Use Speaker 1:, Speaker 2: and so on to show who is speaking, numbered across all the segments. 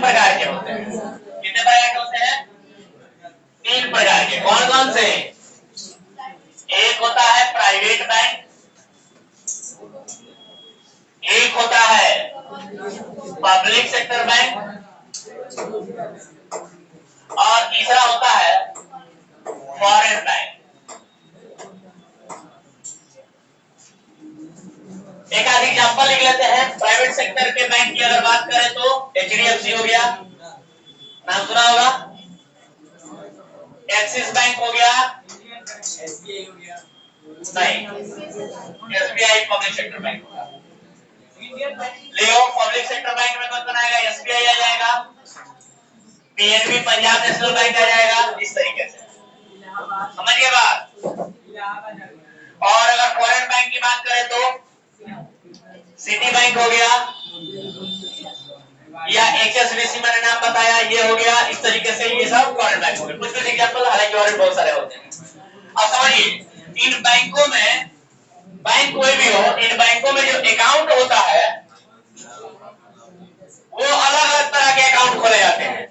Speaker 1: प्रकार के होते हैं। कितने प्रकार के होते हैं? 3 प्रकार के। कौन कौन से? एक होता है प्राइवेट बैंक, एक होता है पब्लिक सेक्टर बैंक, और तीसरा होता है फॉरेन बैंक। एक आध एग्जांपल लिख लेते हैं। प्राइवेट सेक्टर के बैंक की अगर बात करें तो HDFC हो गया, नाम सुना होगा। एक्सिस बैंक हो गया, SBI हो गया, नहीं SBI पब्लिक सेक्टर बैंक होगा। लियो पब्लिक सेक्टर बैंक में कौन आएगा? SBI आ जाएगा, PNB पंजाब नेशनल बैंक आ जाएगा, इस तरीके से। समझिए बात। और अगर फॉरेन बैंक की बात करें तो सिटी बैंक हो गया, या HSBC मैंने नाम बताया, ये हो गया। इस तरीके से ये सब फॉरेन बैंक हो गए। कुछ कुछ एग्जांपल, हालांकि और बहुत सारे होते हैं। अब समझिए, इन बैंकों में, बैंक कोई भी हो, इन बैंकों में जो अकाउंट होता है वो अलग अलग तरह के अकाउंट खोले जाते हैं।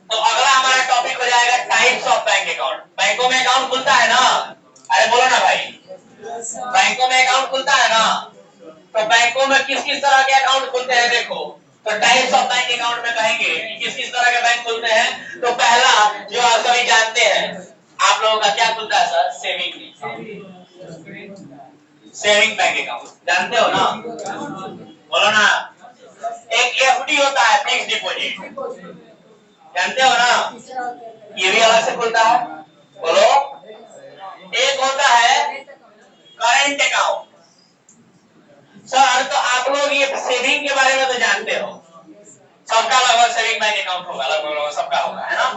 Speaker 1: तो अगला हमारा टॉपिक हो जाएगा टाइप्स ऑफ बैंक अकाउंट। बैंकों में अकाउंट खुलता है ना? अरे बोलो ना भाई, बैंकों में अकाउंट खुलता है ना? तो बैंकों में किस किस तरह के अकाउंट खुलते हैं देखो। तो टाइप्स ऑफ बैंक अकाउंट में कहेंगे कि किस किस तरह के बैंक खुलते हैं। तो पहला जो आप सभी जानते हैं, आप लोगों का क्या खुलता है सर? सेविंग बैंक अकाउंट, जानते हो ना? बोलो ना। एक FD होता है, फिक्स डिपॉजिट, जानते हो ना? ये भी अलग से खुलता है। बोलो। एक होता है करंट अकाउंट। सर तो आप लोग ये सेविंग के बारे में तो जानते हो, सबका लगभग सेविंग बैंक अकाउंट होगा, लगभग सबका होगा, है ना?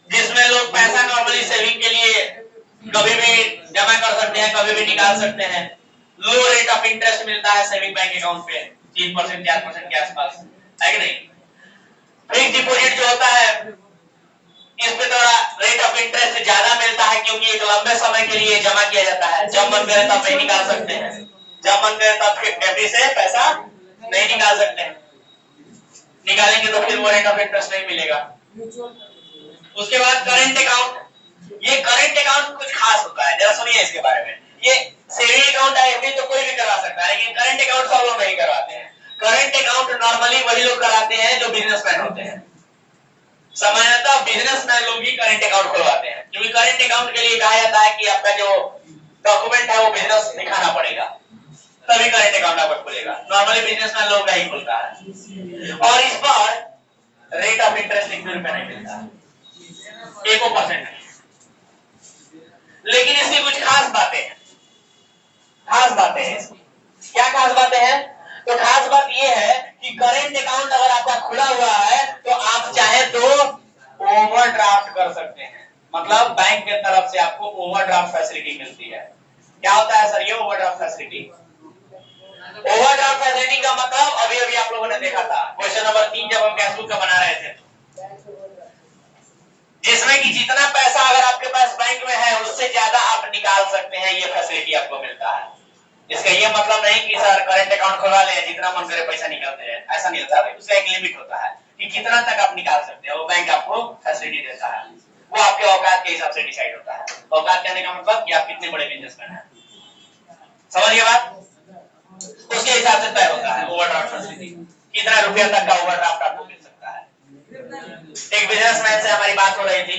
Speaker 1: जिसमें लोग पैसा नॉर्मली सेविंग के लिए कभी भी जमा कर सकते हैं, कभी भी निकाल सकते हैं। लो रेट ऑफ इंटरेस्ट मिलता है सेविंग बैंक अकाउंट पे, 3% 4% के आसपास, है कि नहीं? फिक्स डिपॉजिट जो होता है, इस पे थोड़ा रेट ऑफ इंटरेस्ट ज्यादा मिलता है, क्योंकि एक लंबे समय के लिए जमा किया जाता है। जब मन करे तब नहीं निकाल सकते हैं, जब मन करे तब FD से पैसा नहीं निकाल सकते हैं। निकालेंगे तो फिर वो रेट ऑफ इंटरेस्ट नहीं मिलेगा। उसके बाद करंट अकाउंट। ये करंट अकाउंट कुछ खास होता है, जरा सुनिए इसके बारे में। ये सेविंग अकाउंट है, FD तो कोई भी करवा सकता है, लेकिन करंट अकाउंट सब लोग नहीं करवाते हैं। करंट अकाउंट नॉर्मली वही लोग कराते हैं जो बिजनेसमैन होते हैं। सामान्यतः बिजनेसमैन लोग ही करंट अकाउंट खुलवाते हैं, क्योंकि करंट अकाउंट के लिए कहा जाता है कि आपका जो डॉक्यूमेंट है वो बिजनेस दिखाना पड़ेगा, तभी करंट अकाउंट आपका खुलेगा। नॉर्मली बिजनेसमैन लोग का ही खुलता है। और इस पर रेट ऑफ इंटरेस्ट 1 रुपया नहीं मिलता, 1% नहीं। लेकिन इसकी कुछ खास बातें हैं। खास बातें हैं इसकी। क्या खास बातें हैं? तो खास बात यह है कि करंट अकाउंट अगर आपका खुला हुआ है तो आप चाहे तो ओवरड्राफ्ट कर सकते हैं। मतलब बैंक के तरफ से आपको ओवरड्राफ्ट फैसिलिटी मिलती है। क्या होता है सर ये ओवरड्राफ्ट फैसिलिटी? ओवरड्राफ्ट फैसिलिटी का मतलब अभी अभी आप लोगों ने देखा था क्वेश्चन नंबर 3 जब हम कैश बुक का बना रहे थे, जिसमें कि जितना पैसा अगर आपके पास बैंक में है उससे ज्यादा आप निकाल सकते हैं, ये फैसिलिटी आपको मिलता है। इसका ये मतलब नहीं कि सर करंट अकाउंट खुलवा ले जितना मन करे पैसा निकालते हैं, ऐसा नहीं होता है। उसका एक लिमिट होता है कि कितना तक आप निकाल सकते हैं, वो बैंक आपको फैसिलिटी देता है। वो आपके औकात के हिसाब से डिसाइड होता है। औकात कहने का मतलब कि आप कितने बड़े बिजनेसमैन हैं, समझिए बात। उसके हिसाब से तय होता है ओवरड्राफ्ट फैसिलिटी, कितना रुपया तक का ओवरड्राफ्ट आपको मिल सकता है। एक बिजनेसमैन से हमारी बात हो रही थी,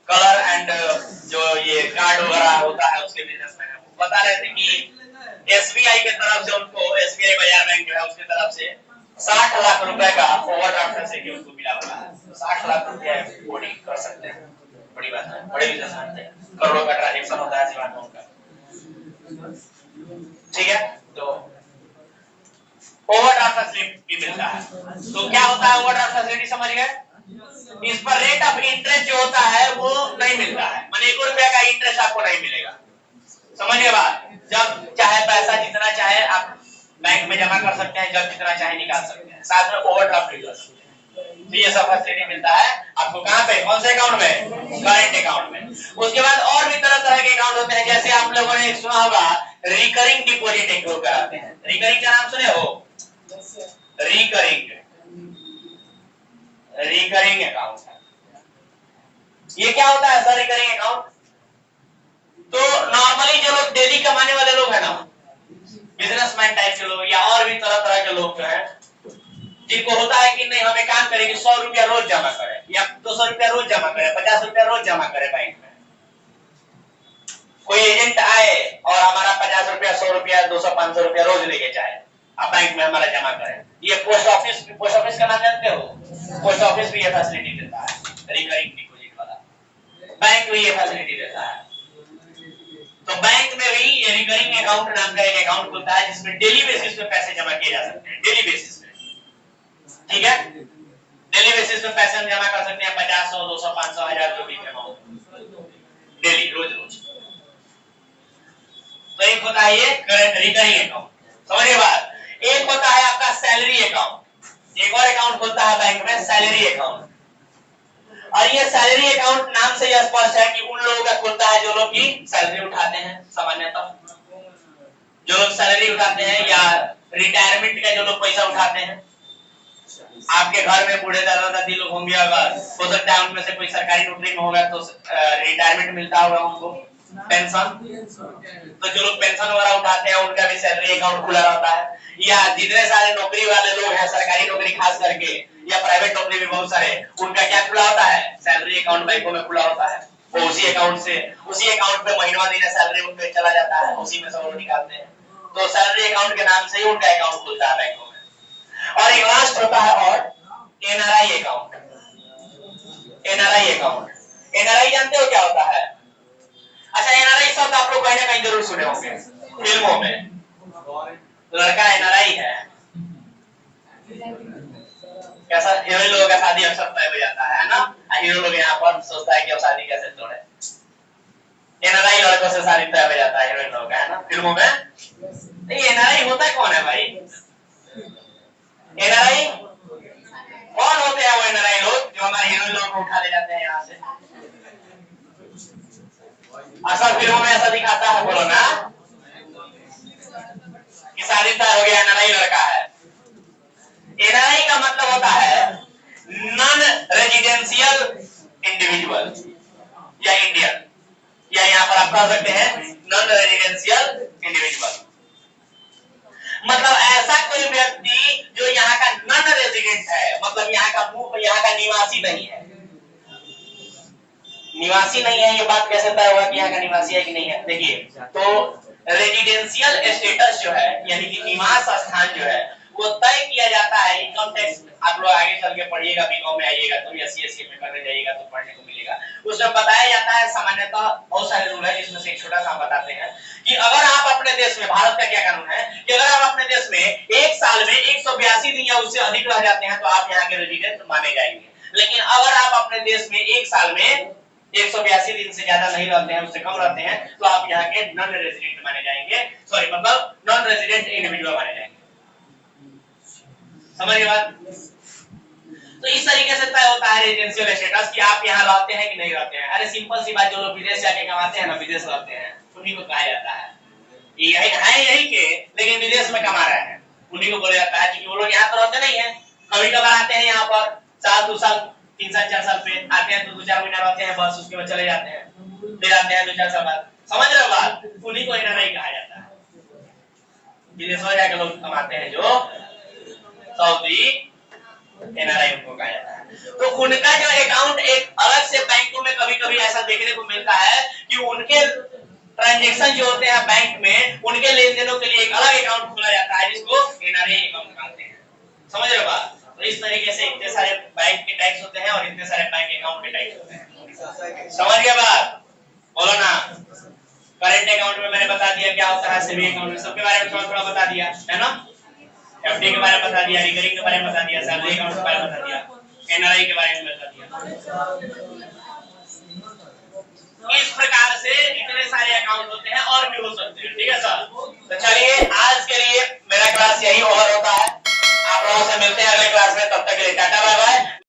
Speaker 1: कलर एंड जो ये कार्ड वगैरह होता है उसके बिजनेसमैन है, वो बता रहे थे कि SBI के तरफ से उनको, SBI बाजार बैंक जो है उसके तरफ से 60 लाख रुपए का ओवरड्राफ्ट फैसिलिटी उनको मिला हुआ है। 60 लाख रुपए बोर्डिंग कर सकते हैं, बड़ी बात है। बड़े बिजनेसमैन थे, करोड़ों का ट्रांजैक्शन होता है जीवन में उनका, ठीक है। तो ओवरड्राफ्ट फैसिलिटी मिलता है। तो क्या होता है ओवरड्राफ्ट फैसिलिटी, समझ गए? इस पर रेट ऑफ इंटरेस्ट जो होता है वो नहीं मिलता है, माने 1 रुपया का इंटरेस्ट आपको नहीं मिलेगा। समझिए बात। जब चाहे पैसा जितना चाहे आप बैंक में जमा कर सकते हैं, जब जितना चाहे निकाल सकते हैं, साथ में ओवरड्राफ्ट भी कर सकते हैं। तो ये सब फैसिलिटी मिलता है आपको कहां पे? कौन से अकाउंट में? करंट अकाउंट में। उसके बाद और भी तरह तरह के अकाउंट होते हैं, जैसे आप लोगों ने सुना होगा रिकरिंग डिपॉजिट एक लोग कराते हैं। रिकरिंग का नाम सुने हो? रिकरिंग रिकरिंग अकाउंट है। ये क्या होता है सर रिकरिंग अकाउंट? तो नॉर्मली जो लोग डेली कमाने वाले लोग हैं ना, बिजनेसमैन टाइप के लोग या और भी तरह तरह के लोग जो हैं, जिनको होता है कि नहीं हमें काम करेंगे 100 रुपया रोज जमा करें या 200 रुपया रोज जमा करें, 50 रुपया रोज जमा करें बैंक में। कोई एजेंट आए और हमारा 50 रुपया 100 रुपया 200 500 रुपया रोज लेके जाए, आप बैंक में हमारा जमा करें। ये पोस्ट ऑफिस का नाम जानते हो? पोस्ट ऑफिस भी ये फैसिलिटी देता है, रिकरिंग डिपॉजिट वाला। बैंक भी ये फैसिलिटी देता है। तो बैंक में भी ये रिकरिंग अकाउंट नाम का एक अकाउंट खुलता है जिसमें डेली बेसिस पे पैसे जमा किए जा सकते हैं, डेली बेसिस पे। ठीक है, डेली बेसिस पे पैसे हम जमा कर सकते हैं, 50 100 200 500 1000 जो भी अमाउंट, डेली रोज रोज। तो एक होता है ये करंट रिकरिंग अकाउंट, समझिए बात। एक होता है आपका सैलरी अकाउंट, एक और अकाउंट खुलता है बैंक में सैलरी अकाउंट। और ये सैलरी अकाउंट नाम से यह स्पष्ट है कि उन लोगों का खुलता है जो लोग की सैलरी उठाते हैं। सामान्यतः जो लोग सैलरी उठाते हैं या रिटायरमेंट का जो लोग पैसा उठाते हैं, आपके घर में बूढ़े दादा दादी लोग होंगे, अगर हो सकता है उनमें से कोई सरकारी नौकरी में होगा तो रिटायरमेंट मिलता होगा उनको, पेंशन। तो जो लोग पेंशन वगैरह उठाते हैं उनका भी सैलरी अकाउंट खुला रहता है। या जितने सारे नौकरी वाले लोग हैं, सरकारी नौकरी खास करके या प्राइवेट नौकरी में बहुत सारे, उनका क्या खुला होता है? सैलरी अकाउंट बैंकों में खुला होता है। वो उसी अकाउंट पे महीनों दिन सैलरी उनके चला जाता है, उसी में सब लोग निकालते हैं। तो सैलरी अकाउंट के नाम से ही उनका अकाउंट खुलता है बैंकों में। और एक लास्ट होता है और NRI account. NRI account, NRI जानते हो क्या होता है? अच्छा, एनआरआई शब्द आप लोग कहीं ना कहीं जरूर सुने होंगे फिल्मों में। लड़का एनआरआई है, कैसा हीरो लोगों का शादी अक्सर तय हो जाता है ना, हीरो लोग यहाँ पर सोचता है कि अब शादी कैसे तोड़े। एनआरआई लड़कों से शादी तय हो जाता है हीरोइन लोगों का, है ना फिल्मों में। तो ये एनआरआई होता कौन है भाई? एनआरआई कौन होते हैं? वो एनआरआई लोग जो हमारे हीरोइन लोगों को उठा ले जाते हैं यहाँ से। अक्सर फिल्मों में ऐसा दिखाता है, बोलो ना, कि शादी तय हो गया, एनआरआई लड़का है। एनआरआई का मतलब होता है नॉन रेजिडेंशियल इंडिविजुअल या इंडियन, या यहाँ पर आप कह सकते हैं नॉन रेजिडेंशियल इंडिविजुअल। मतलब ऐसा कोई व्यक्ति जो यहाँ का नॉन रेजिडेंट है, मतलब यहाँ का निवासी नहीं है। निवासी नहीं है, ये बात कैसे तय हुआ कि यहाँ का निवासी है कि नहीं है? देखिए, तो रेजिडेंशियल स्टेटस जो है, यानी कि निवास स्थान जो है, वो तय किया जाता है इनकम टैक्स। आप लोग आगे चल के पढ़िएगा, बीकॉम में आइएगा तो या सीएससी में करने जाइएगा तो पढ़ने को मिलेगा। उसमें बताया जाता है सामान्यतः बहुत सारे रूल है, जिसमें से एक छोटा सा बताते हैं कि अगर आप अपने देश में, भारत का क्या कानून है कि अगर आप अपने देश में एक साल में 182 दिन या उससे अधिक रह जाते हैं तो आप यहाँ के रेजिडेंट माने जाएंगे। लेकिन अगर आप अपने देश में एक साल में 182 दिन से ज्यादा नहीं रहते हैं, उससे कम रहते हैं, तो आप यहाँ के नॉन रेजिडेंट माने जाएंगे, सॉरी मतलब नॉन रेजिडेंट इंडिविजुअल माने जाएंगे। समझिए बात। तो इस तरीके से तय होता है रेजिडेंशियल स्टेटस कि आप यहाँ रहते हैं कि नहीं रहते हैं। अरे सिंपल सी बात, जो लोग विदेश जाके कमाते हैं ना, विदेश रहते हैं, उन्हीं को कहा जाता है यही के, लेकिन विदेश में कमा रहे हैं, उन्हीं को बोला जाता है। क्योंकि वो लोग यहाँ तो रहते नहीं है, कभी कभार आते हैं यहाँ पर, साल 2 साल 3 साल 4 साल पे आते हैं, तो 2-4 महीना रहते हैं बस, उसके बाद चले जाते हैं, फिर आते हैं 2-4 साल बाद। समझ रहे हो बात? उन्हीं को एनआरआई कहा जाता है। विदेश में जाके लोग कमाते हैं जो सऊदी, एनआरआई उनको कहा जाता है। तो उनका जो अकाउंट एक अलग से बैंकों में कभी कभी ऐसा देखने को मिलता है कि उनके ट्रांजैक्शन जो होते हैं बैंक में, उनके लेन देनों के लिए एक अलग अकाउंट खोला जाता है जिसको एनआरआई अकाउंट कहते हैं। समझ रहे हो बात? तो इस तरीके से इतने सारे बैंक के टैक्स होते हैं और इतने सारे बैंक अकाउंट के टैक्स होते हैं। समझ गए बात? बोलो ना। करंट अकाउंट में मैंने बता दिया क्या होता है, सेविंग अकाउंट में सबके बारे में थोड़ा बता दिया है ना, एफडी के बारे में बता दिया, रिकरिंग के बारे में बता दिया, सैलरी अकाउंट के बारे में बता दिया, एनआरआई के बारे में बता दिया। इस प्रकार से इतने सारे अकाउंट होते हैं और भी हो सकते हैं। ठीक है सर? तो चलिए आज के लिए मेरा क्लास यही ओवर होता है। आप लोगों से मिलते हैं अगले क्लास में, तब तक के लिए टाटा बाय बाय।